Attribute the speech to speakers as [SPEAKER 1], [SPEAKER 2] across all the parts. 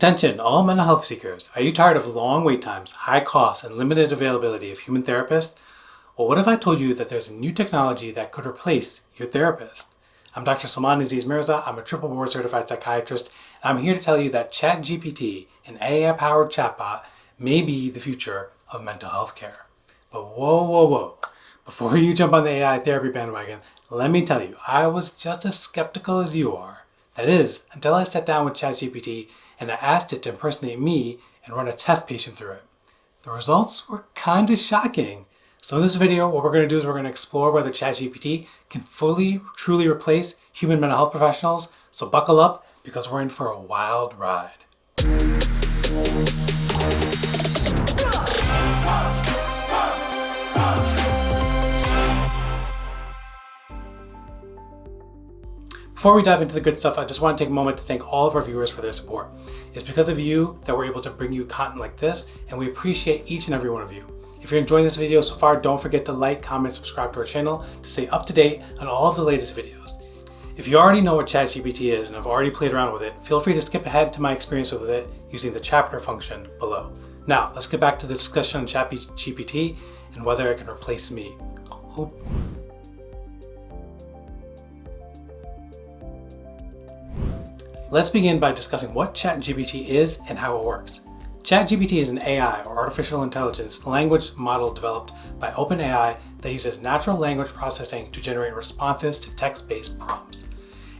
[SPEAKER 1] Attention, all mental health seekers. Are you tired of long wait times, high costs, and limited availability of human therapists? Well, what if I told you that there's a new technology that could replace your therapist? I'm Dr. Sulman Aziz Mirza. I'm a triple board certified psychiatrist, and I'm here to tell you that ChatGPT, an AI-powered chatbot, may be the future of mental health care. But whoa. Before you jump on the AI therapy bandwagon, let me tell you, I was just as skeptical as you are. That is, until I sat down with ChatGPT and I asked it to impersonate me and run a test patient through it. The results were kind of shocking. So in this video, what we're going to do is we're going to explore whether ChatGPT can truly replace human mental health professionals. So buckle up because we're in for a wild ride. Before we dive into the good stuff, I just want to take a moment to thank all of our viewers for their support. It's because of you that we're able to bring you content like this, and we appreciate each and every one of you. If you're enjoying this video so far, don't forget to like, comment, subscribe to our channel to stay up to date on all of the latest videos. If you already know what ChatGPT is and have already played around with it, feel free to skip ahead to my experience with it using the chapter function below. Now, let's get back to the discussion on ChatGPT and whether it can replace me. Let's begin by discussing what ChatGPT is and how it works. ChatGPT is an AI, or artificial intelligence, language model developed by OpenAI that uses natural language processing to generate responses to text-based prompts.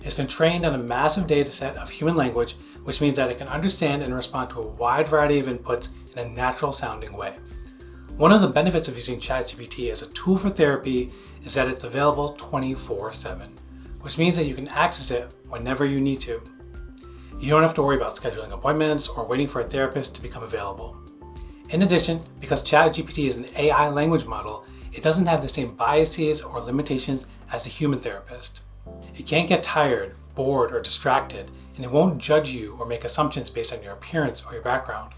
[SPEAKER 1] It's been trained on a massive dataset of human language, which means that it can understand and respond to a wide variety of inputs in a natural-sounding way. One of the benefits of using ChatGPT as a tool for therapy is that it's available 24/7, which means that you can access it whenever you need to. You don't have to worry about scheduling appointments or waiting for a therapist to become available. In addition, because ChatGPT is an AI language model, it doesn't have the same biases or limitations as a human therapist. It can't get tired, bored, or distracted, and it won't judge you or make assumptions based on your appearance or your background.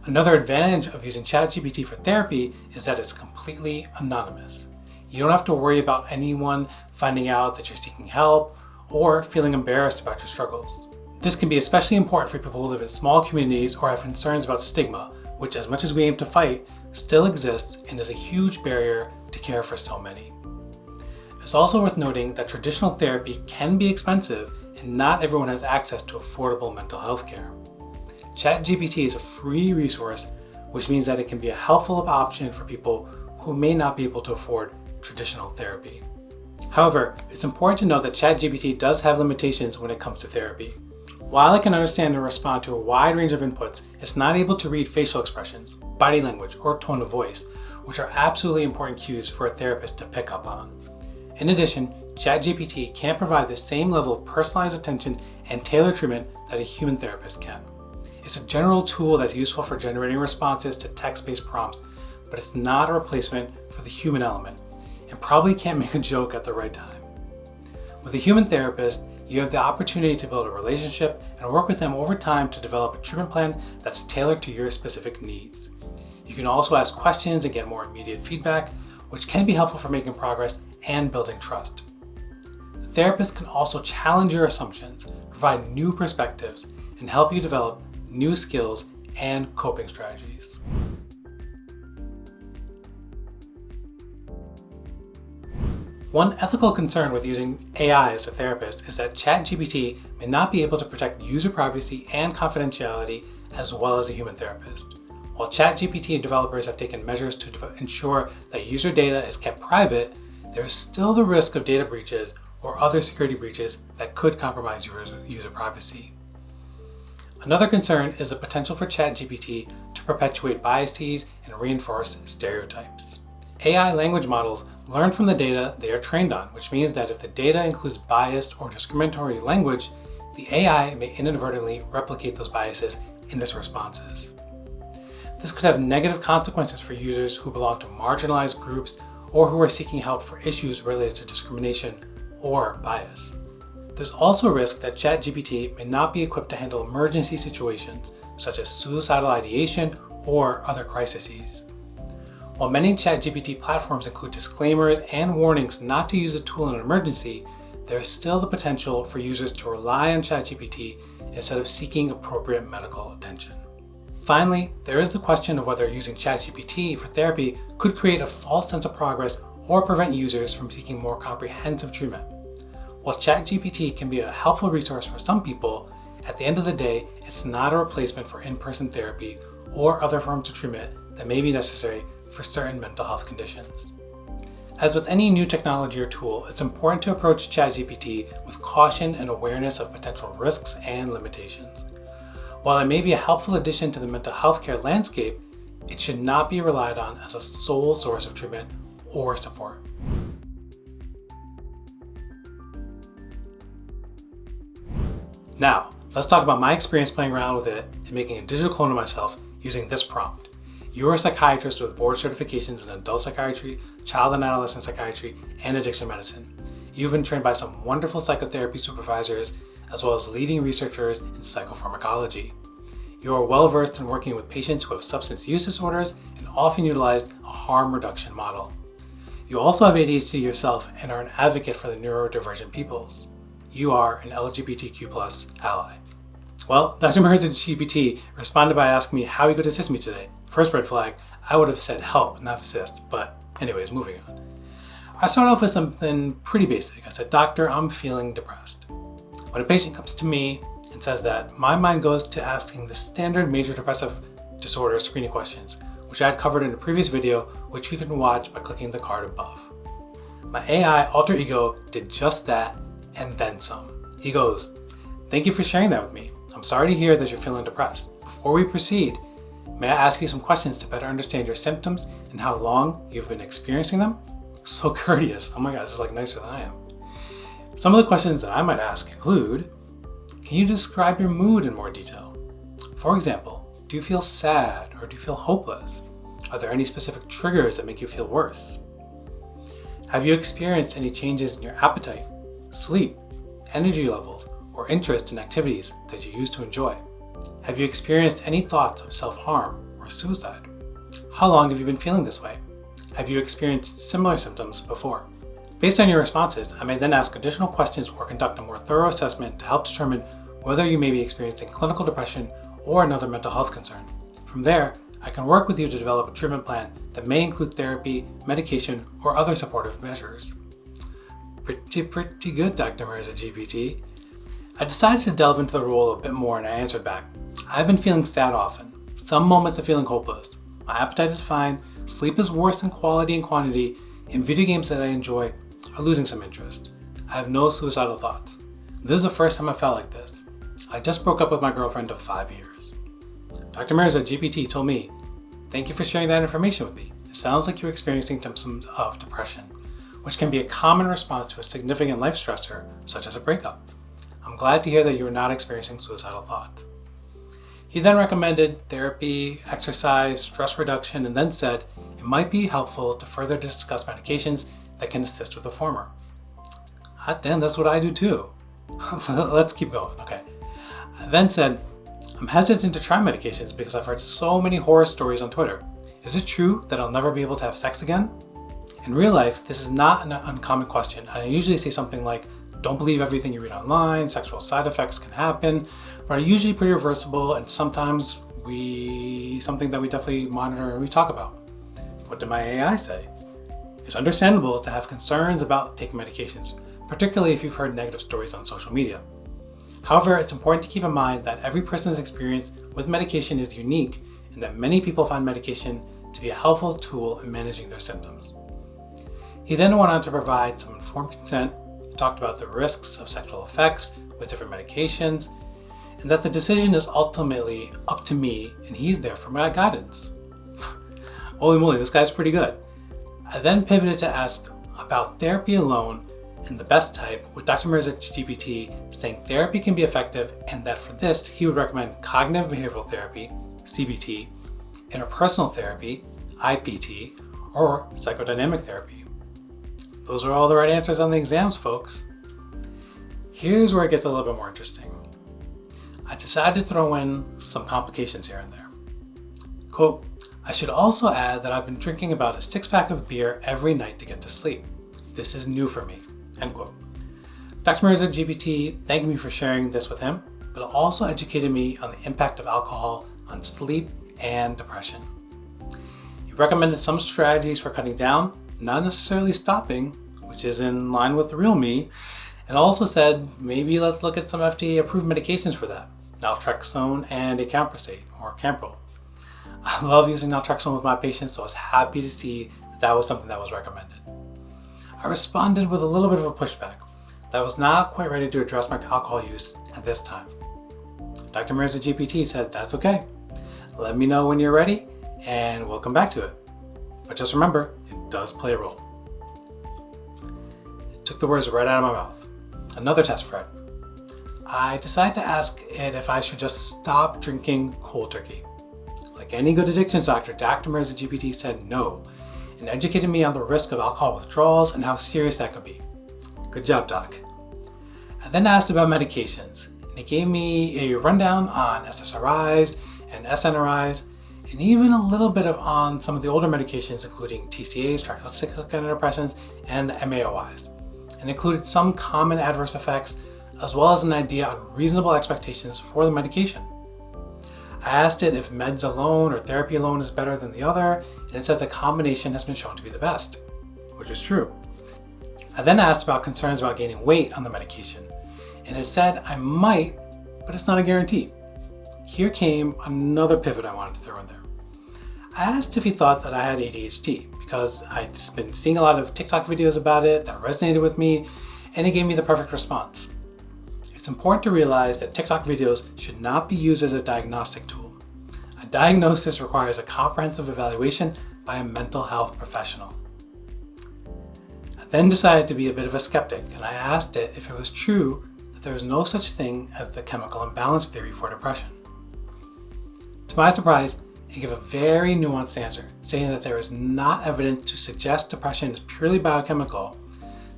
[SPEAKER 1] Another advantage of using ChatGPT for therapy is that it's completely anonymous. You don't have to worry about anyone finding out that you're seeking help or feeling embarrassed about your struggles. This can be especially important for people who live in small communities or have concerns about stigma, which, as much as we aim to fight, still exists and is a huge barrier to care for so many. It's also worth noting that traditional therapy can be expensive and not everyone has access to affordable mental health care. ChatGPT is a free resource, which means that it can be a helpful option for people who may not be able to afford traditional therapy. However, it's important to know that ChatGPT does have limitations when it comes to therapy. While it can understand and respond to a wide range of inputs, it's not able to read facial expressions, body language, or tone of voice, which are absolutely important cues for a therapist to pick up on. In addition, ChatGPT can't provide the same level of personalized attention and tailored treatment that a human therapist can. It's a general tool that's useful for generating responses to text-based prompts, but it's not a replacement for the human element, and probably can't make a joke at the right time. With a human therapist, you have the opportunity to build a relationship and work with them over time to develop a treatment plan that's tailored to your specific needs. You can also ask questions and get more immediate feedback, which can be helpful for making progress and building trust. The therapist can also challenge your assumptions, provide new perspectives, and help you develop new skills and coping strategies. One ethical concern with using AI as a therapist is that ChatGPT may not be able to protect user privacy and confidentiality as well as a human therapist. While ChatGPT developers have taken measures to ensure that user data is kept private, there is still the risk of data breaches or other security breaches that could compromise user privacy. Another concern is the potential for ChatGPT to perpetuate biases and reinforce stereotypes. AI language models learn from the data they are trained on, which means that if the data includes biased or discriminatory language, the AI may inadvertently replicate those biases in its responses. This could have negative consequences for users who belong to marginalized groups or who are seeking help for issues related to discrimination or bias. There's also a risk that ChatGPT may not be equipped to handle emergency situations, such as suicidal ideation or other crises. While many ChatGPT platforms include disclaimers and warnings not to use a tool in an emergency, there is still the potential for users to rely on ChatGPT instead of seeking appropriate medical attention. Finally, there is the question of whether using ChatGPT for therapy could create a false sense of progress or prevent users from seeking more comprehensive treatment. While ChatGPT can be a helpful resource for some people, at the end of the day, it's not a replacement for in-person therapy or other forms of treatment that may be necessary for certain mental health conditions. As with any new technology or tool, it's important to approach ChatGPT with caution and awareness of potential risks and limitations. While it may be a helpful addition to the mental health care landscape, it should not be relied on as a sole source of treatment or support. Now, let's talk about my experience playing around with it and making a digital clone of myself using this prompt. You're a psychiatrist with board certifications in adult psychiatry, child and adolescent psychiatry, and addiction medicine. You've been trained by some wonderful psychotherapy supervisors, as well as leading researchers in psychopharmacology. You are well versed in working with patients who have substance use disorders and often utilize a harm reduction model. You also have ADHD yourself and are an advocate for the neurodivergent peoples. You are an LGBTQ+ ally. Well, DrMirzaGPT responded by asking me how he could assist me today. First red flag, I would have said help, not assist, but anyways, moving on. I started off with something pretty basic. I said, "Doctor, I'm feeling depressed." When a patient comes to me and says that, my mind goes to asking the standard major depressive disorder screening questions, which I had covered in a previous video, which you can watch by clicking the card above. My AI alter ego did just that and then some. He goes, "Thank you for sharing that with me. I'm sorry to hear that you're feeling depressed. Before we proceed, may I ask you some questions to better understand your symptoms and how long you've been experiencing them?" So courteous. Oh my God, this is like nicer than I am. Some of the questions that I might ask include, can you describe your mood in more detail? For example, do you feel sad or do you feel hopeless? Are there any specific triggers that make you feel worse? Have you experienced any changes in your appetite, sleep, energy levels, or interest in activities that you used to enjoy? Have you experienced any thoughts of self-harm or suicide? How long have you been feeling this way? Have you experienced similar symptoms before? Based on your responses, I may then ask additional questions or conduct a more thorough assessment to help determine whether you may be experiencing clinical depression or another mental health concern. From there, I can work with you to develop a treatment plan that may include therapy, medication, or other supportive measures. Pretty good, DrMirzaGPT. I decided to delve into the role a bit more and I answered back. I've been feeling sad often, some moments of feeling hopeless. My appetite is fine, sleep is worse in quality and quantity, and video games that I enjoy are losing some interest. I have no suicidal thoughts. This is the first time I felt like this. I just broke up with my girlfriend of 5 years. DrMirzaGPT told me, "Thank you for sharing that information with me. It sounds like you're experiencing symptoms of depression, which can be a common response to a significant life stressor, such as a breakup. I'm glad to hear that you are not experiencing suicidal thoughts." He then recommended therapy, exercise, stress reduction, and then said it might be helpful to further discuss medications that can assist with the former. Hot damn, that's what I do too. Let's keep going, okay. I then said, "I'm hesitant to try medications because I've heard so many horror stories on Twitter. Is it true that I'll never be able to have sex again?" In real life, this is not an uncommon question. I usually say something like, "Don't believe everything you read online, sexual side effects can happen," but are usually pretty reversible and sometimes something that we definitely monitor and we talk about. What did my AI say? It's understandable to have concerns about taking medications, particularly if you've heard negative stories on social media. However, it's important to keep in mind that every person's experience with medication is unique and that many people find medication to be a helpful tool in managing their symptoms. He then went on to provide some informed consent. He talked about the risks of sexual effects with different medications, and that the decision is ultimately up to me and he's there for my guidance. Holy moly, this guy's pretty good. I then pivoted to ask about therapy alone and the best type, with DrMirzaGPT saying therapy can be effective and that for this he would recommend cognitive behavioral therapy, CBT, interpersonal therapy, IPT, or psychodynamic therapy. Those are all the right answers on the exams, folks. Here's where it gets a little bit more interesting. I decided to throw in some complications here and there. Quote, "I should also add that I've been drinking about a 6-pack of beer every night to get to sleep. This is new for me." End quote. DrMirzaGPT thanked me for sharing this with him. but it also educated me on the impact of alcohol on sleep and depression. He recommended some strategies for cutting down, not necessarily stopping, which is in line with the real me, and also said maybe let's look at some FDA-approved medications for that, naltrexone and acamprosate, or Campro. I love using naltrexone with my patients, so I was happy to see that was something that was recommended. I responded with a little bit of a pushback that I was not quite ready to address my alcohol use at this time. DrMirzaGPT said, that's okay. Let me know when you're ready and we'll come back to it. But just remember, it does play a role. It took the words right out of my mouth. Another test for it. I decided to ask it if I should just stop drinking cold turkey. Like any good addictions doctor, DrMirzaGPT said no and educated me on the risk of alcohol withdrawals and how serious that could be. Good job, doc. I then asked about medications, and it gave me a rundown on SSRIs and SNRIs, and even a little bit on some of the older medications, including TCAs, tricyclic antidepressants, and the MAOIs, and included some common adverse effects, as well as an idea on reasonable expectations for the medication. I asked it if meds alone or therapy alone is better than the other, and it said the combination has been shown to be the best, which is true. I then asked about concerns about gaining weight on the medication, and it said I might, but it's not a guarantee. Here came another pivot I wanted to throw in there. I asked if he thought that I had ADHD, because I'd been seeing a lot of TikTok videos about it that resonated with me, and it gave me the perfect response. It's important to realize that TikTok videos should not be used as a diagnostic tool. A diagnosis requires a comprehensive evaluation by a mental health professional. I then decided to be a bit of a skeptic, and I asked it if it was true that there is no such thing as the chemical imbalance theory for depression. To my surprise, it gave a very nuanced answer, saying that there is not evidence to suggest depression is purely biochemical,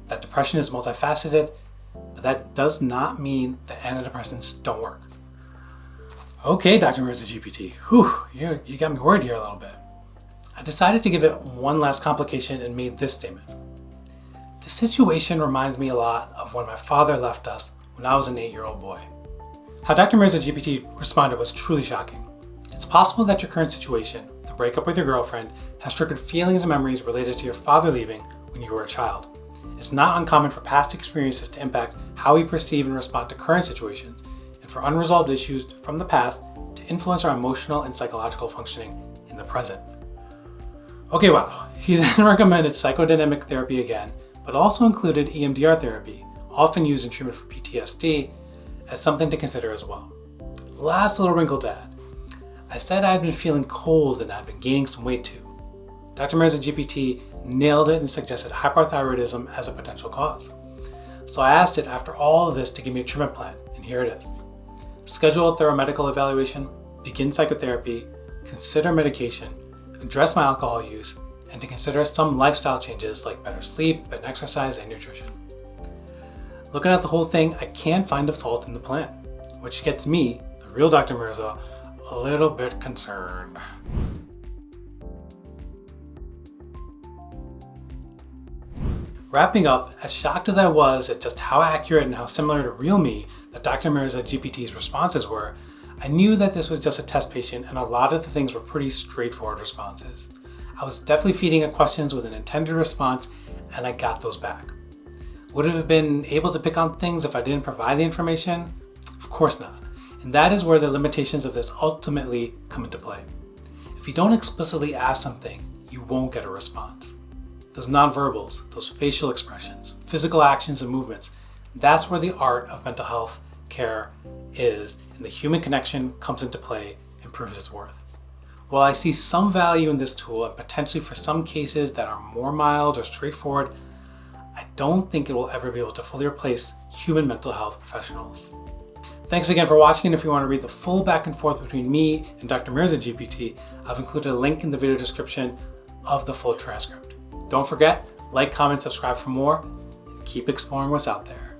[SPEAKER 1] that depression is multifaceted, but that does not mean that antidepressants don't work. Okay, DrMirzaGPT, you got me worried here a little bit. I decided to give it one last complication and made this statement. The situation reminds me a lot of when my father left us when I was an 8-year-old boy. How DrMirzaGPT responded was truly shocking. It's possible that your current situation, the breakup with your girlfriend, has triggered feelings and memories related to your father leaving when you were a child. It's not uncommon for past experiences to impact how we perceive and respond to current situations, and for unresolved issues from the past to influence our emotional and psychological functioning in the present. Okay, wow. He then recommended psychodynamic therapy again, but also included EMDR therapy, often used in treatment for PTSD, as something to consider as well. Last little wrinkle to add. I said I had been feeling cold and I'd been gaining some weight too. DrMirzaGPT nailed it and suggested hypothyroidism as a potential cause. So I asked it after all of this to give me a treatment plan, and here it is. Schedule a thorough medical evaluation, begin psychotherapy, consider medication, address my alcohol use, and to consider some lifestyle changes like better sleep and exercise and nutrition. Looking at the whole thing, I can't find a fault in the plan, which gets me, the real Dr. Mirza, a little bit concerned. Wrapping up, as shocked as I was at just how accurate and how similar to real me that DrMirzaGPT's responses were, I knew that this was just a test patient and a lot of the things were pretty straightforward responses. I was definitely feeding it questions with an intended response, and I got those back. Would it have been able to pick on things if I didn't provide the information? Of course not. And that is where the limitations of this ultimately come into play. If you don't explicitly ask something, you won't get a response. Those nonverbals, those facial expressions, physical actions and movements, that's where the art of mental health care is, and the human connection comes into play and proves its worth. While I see some value in this tool and potentially for some cases that are more mild or straightforward, I don't think it will ever be able to fully replace human mental health professionals. Thanks again for watching, and if you want to read the full back and forth between me and DrMirzaGPT, I've included a link in the video description of the full transcript. Don't forget, like, comment, subscribe for more, and keep exploring what's out there.